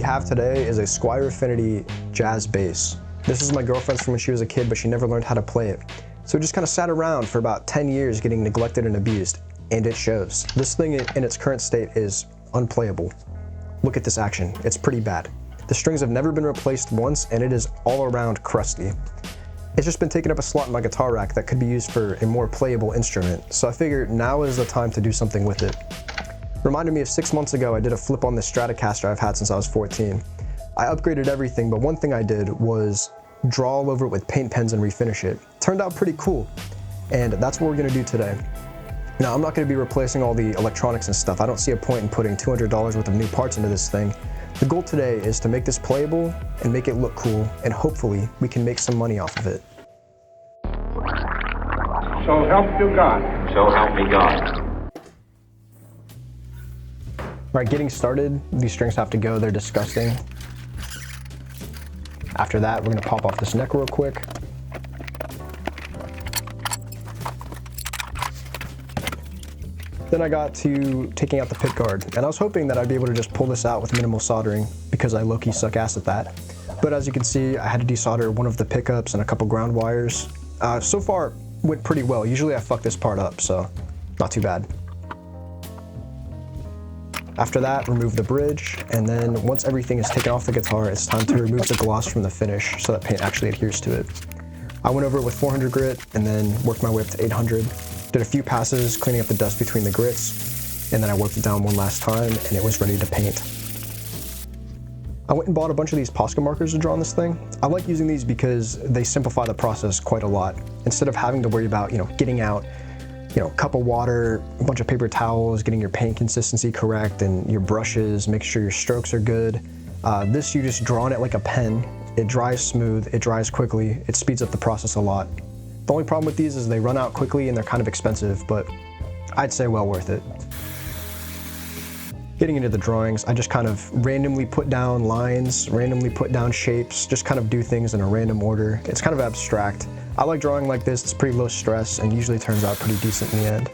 we have today is a Squier Affinity Jazz bass. This is my girlfriend's from when she was a kid, but she never learned how to play it. So it just kind of sat around for about 10 years getting neglected and abused, and it shows. This thing in its current state is unplayable. Look at this action, it's pretty bad. The strings have never been replaced once, and it is all around crusty. It's just been taking up a slot in my guitar rack that could be used for a more playable instrument, so I figured now is the time to do something with it. Reminded me of 6 months ago I did a flip on this Stratocaster I've had since I was 14. I upgraded everything, but one thing I did was draw all over it with paint pens and refinish it. Turned out pretty cool, and that's what we're gonna do today. Now, I'm not gonna be replacing all the electronics and stuff. I don't see a point in putting $200 worth of new parts into this thing. The goal today is to make this playable and make it look cool, and hopefully we can make some money off of it. So help you God. So help me God. All right, getting started, these strings have to go, they're disgusting. After that, we're gonna pop off this neck real quick. Then I got to taking out the pick guard, and I was hoping that I'd be able to just pull this out with minimal soldering because I low-key suck ass at that. But as you can see, I had to desolder one of the pickups and a couple ground wires. So far, went pretty well. Usually I fuck this part up, so not too bad. After that, remove the bridge, and then once everything is taken off the guitar, it's time to remove the gloss from the finish so that paint actually adheres to it. I went over it with 400 grit and then worked my way up to 800. Did a few passes cleaning up the dust between the grits, and then I worked it down one last time and it was ready to paint. I went and bought a bunch of these Posca markers to draw on this thing. I like using these because they simplify the process quite a lot. Instead of having to worry about, getting out a cup of water, a bunch of paper towels, getting your paint consistency correct, and your brushes, make sure your strokes are good. This, you just draw on it like a pen. It dries smooth, it dries quickly, it speeds up the process a lot. The only problem with these is they run out quickly and they're kind of expensive, but I'd say well worth it. Getting into the drawings, I just kind of randomly put down lines, randomly put down shapes, just kind of do things in a random order. It's kind of abstract. I like drawing like this, it's pretty low stress and usually turns out pretty decent in the end.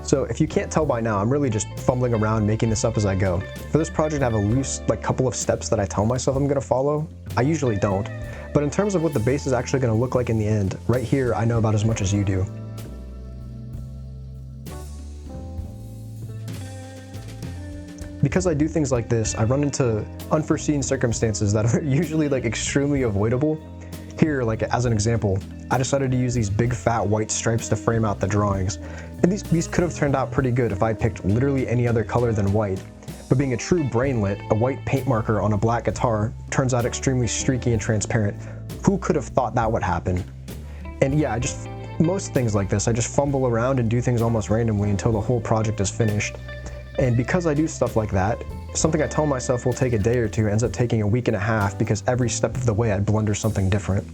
So if you can't tell by now, I'm really just fumbling around making this up as I go. For this project, I have a loose couple of steps that I tell myself I'm gonna follow. I usually don't. But in terms of what the bass is actually gonna look like in the end, right here, I know about as much as you do. Because I do things like this, I run into unforeseen circumstances that are usually extremely avoidable. Here, as an example, I decided to use these big fat white stripes to frame out the drawings. And these could have turned out pretty good if I picked literally any other color than white. But being a true brainlet, a white paint marker on a black guitar turns out extremely streaky and transparent. Who could have thought that would happen? And yeah, most things like this, I just fumble around and do things almost randomly until the whole project is finished. And because I do stuff like that, something I tell myself will take a day or two ends up taking a week and a half because every step of the way I blunder something different.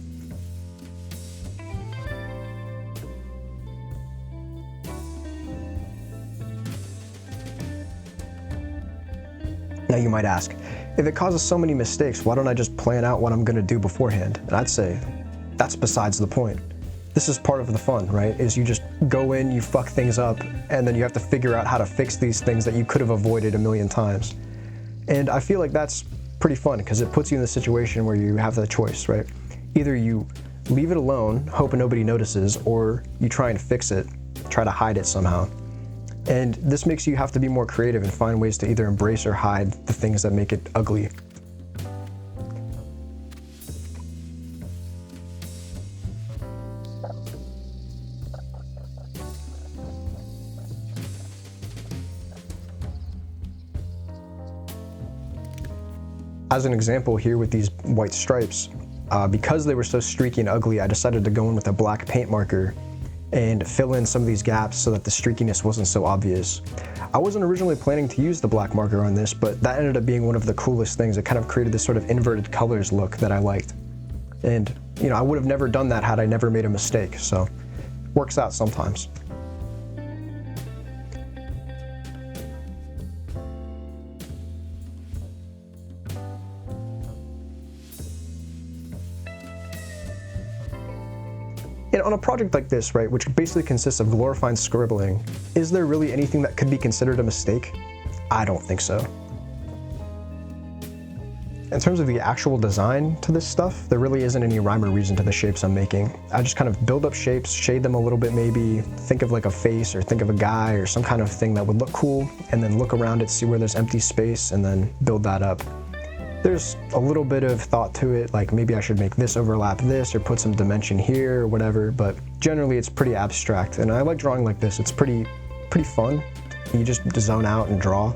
Now you might ask, if it causes so many mistakes, why don't I just plan out what I'm gonna do beforehand? And I'd say, that's besides the point. This is part of the fun, right? Is you just go in, you fuck things up, and then you have to figure out how to fix these things that you could have avoided a million times. And I feel like that's pretty fun because it puts you in the situation where you have the choice, right? Either you leave it alone, hoping nobody notices, or you try and fix it, try to hide it somehow. And this makes you have to be more creative and find ways to either embrace or hide the things that make it ugly. As an example here with these white stripes, because they were so streaky and ugly, I decided to go in with a black paint marker and fill in some of these gaps so that the streakiness wasn't so obvious. I wasn't originally planning to use the black marker on this, but that ended up being one of the coolest things. It kind of created this sort of inverted colors look that I liked. And I would have never done that had I never made a mistake, so works out sometimes. And on a project like this, right, which basically consists of glorifying scribbling, is there really anything that could be considered a mistake? I don't think so. In terms of the actual design to this stuff, there really isn't any rhyme or reason to the shapes I'm making. I just kind of build up shapes, shade them a little bit maybe, think of like a face or think of a guy or some kind of thing that would look cool, and then look around it, see where there's empty space, and then build that up. There's a little bit of thought to it, like maybe I should make this overlap this or put some dimension here or whatever, but generally it's pretty abstract, and I like drawing like this. It's pretty fun. You just zone out and draw.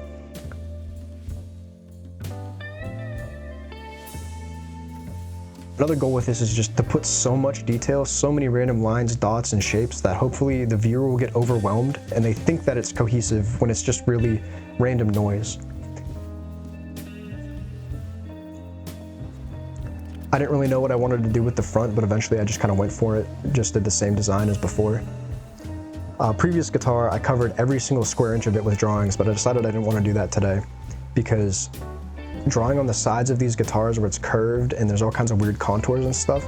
Another goal with this is just to put so much detail, so many random lines, dots, and shapes that hopefully the viewer will get overwhelmed and they think that it's cohesive when it's just really random noise. I didn't really know what I wanted to do with the front, but eventually I just kind of went for it, just did the same design as before. Previous guitar, I covered every single square inch of it with drawings, but I decided I didn't want to do that today because drawing on the sides of these guitars where it's curved and there's all kinds of weird contours and stuff,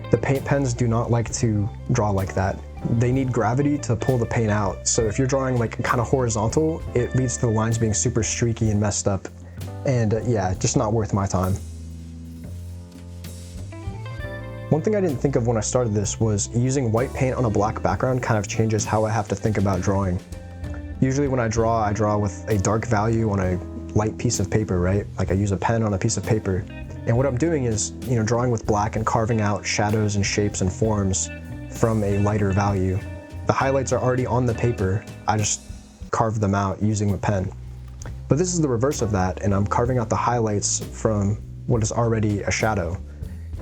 the paint pens do not like to draw like that. They need gravity to pull the paint out. So if you're drawing like kind of horizontal, it leads to the lines being super streaky and messed up. And yeah, just not worth my time. One thing I didn't think of when I started this was using white paint on a black background kind of changes how I have to think about drawing. Usually when I draw with a dark value on a light piece of paper, right? Like I use a pen on a piece of paper. And what I'm doing is, drawing with black and carving out shadows and shapes and forms from a lighter value. The highlights are already on the paper. I just carve them out using the pen. But this is the reverse of that, and I'm carving out the highlights from what is already a shadow.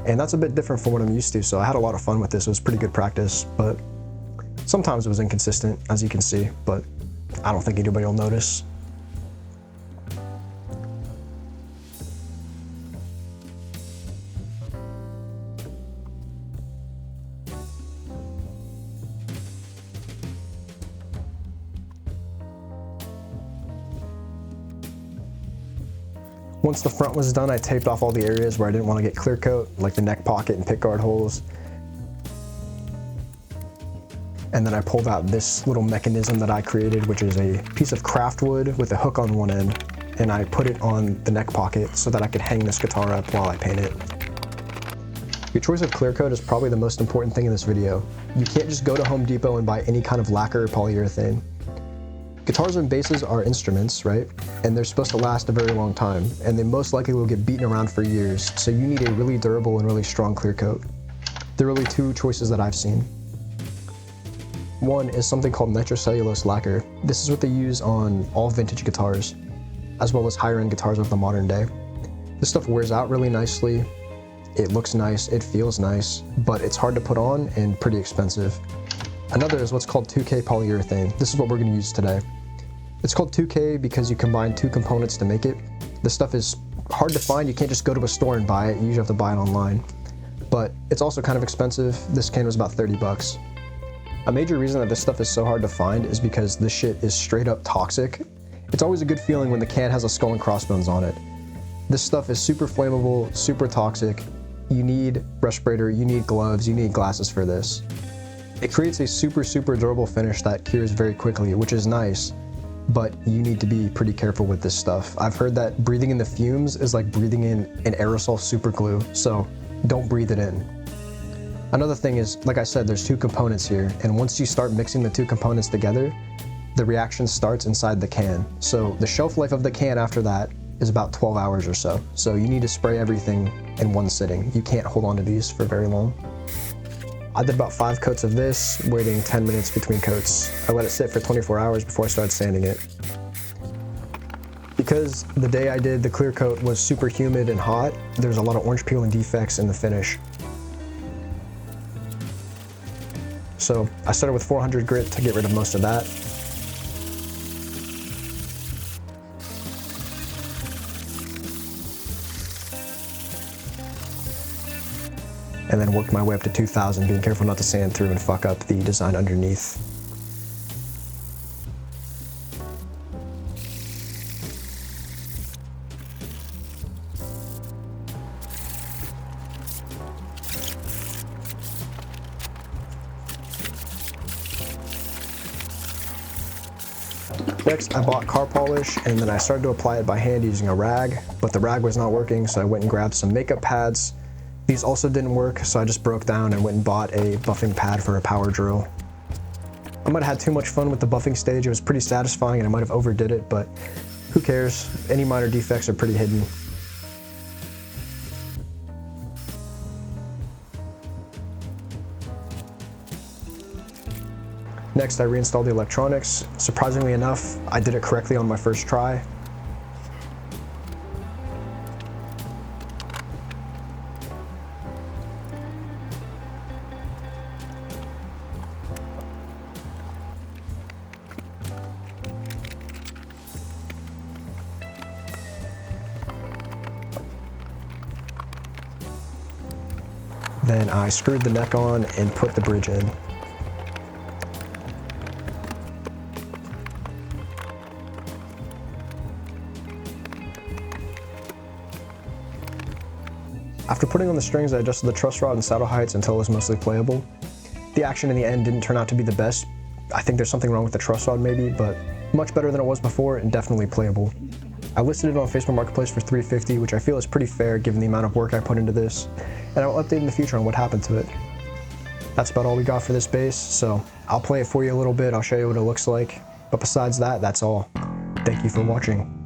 And that's a bit different from what I'm used to, so I had a lot of fun with this. It was pretty good practice, but sometimes it was inconsistent, as you can see, but I don't think anybody will notice. Once the front was done, I taped off all the areas where I didn't want to get clear coat, like the neck pocket and pickguard holes. And then I pulled out this little mechanism that I created, which is a piece of craft wood with a hook on one end, and I put it on the neck pocket so that I could hang this guitar up while I paint it. Your choice of clear coat is probably the most important thing in this video. You can't just go to Home Depot and buy any kind of lacquer or polyurethane. Guitars and basses are instruments, right? And they're supposed to last a very long time, and they most likely will get beaten around for years, so you need a really durable and really strong clear coat. There are really two choices that I've seen. One is something called nitrocellulose lacquer. This is what they use on all vintage guitars, as well as higher end guitars of the modern day. This stuff wears out really nicely, it looks nice, it feels nice, but it's hard to put on and pretty expensive. Another is what's called 2K polyurethane. This is what we're going to use today. It's called 2K because you combine two components to make it. This stuff is hard to find. You can't just go to a store and buy it. You usually have to buy it online. But it's also kind of expensive. This can was about 30 bucks. A major reason that this stuff is so hard to find is because this shit is straight up toxic. It's always a good feeling when the can has a skull and crossbones on it. This stuff is super flammable, super toxic. You need respirator, you need gloves, you need glasses for this. It creates a super durable finish that cures very quickly, which is nice, but you need to be pretty careful with this stuff. I've heard that breathing in the fumes is like breathing in an aerosol super glue, so don't breathe it in. Another thing is, like I said, there's two components here, and once you start mixing the two components together, the reaction starts inside the can. So the shelf life of the can after that is about 12 hours or so. So you need to spray everything in one sitting. You can't hold on to these for very long. I did about 5 coats of this, waiting 10 minutes between coats. I let it sit for 24 hours before I started sanding it. Because the day I did the clear coat was super humid and hot, there's a lot of orange peel and defects in the finish. So I started with 400 grit to get rid of most of that. And then worked my way up to 2000, being careful not to sand through and fuck up the design underneath. Next, I bought car polish, and then I started to apply it by hand using a rag, but the rag was not working, so I went and grabbed some makeup pads. These also didn't work, so I just broke down and went and bought a buffing pad for a power drill. I might have had too much fun with the buffing stage. It was pretty satisfying and I might have overdid it, but who cares? Any minor defects are pretty hidden. Next, I reinstalled the electronics. Surprisingly enough, I did it correctly on my first try. Then I screwed the neck on and put the bridge in. After putting on the strings, I adjusted the truss rod and saddle heights until it was mostly playable. The action in the end didn't turn out to be the best. I think there's something wrong with the truss rod maybe, but much better than it was before and definitely playable. I listed it on Facebook Marketplace for $350, which I feel is pretty fair given the amount of work I put into this, and I will update in the future on what happened to it. That's about all we got for this bass, so I'll play it for you a little bit, I'll show you what it looks like, but besides that, that's all. Thank you for watching.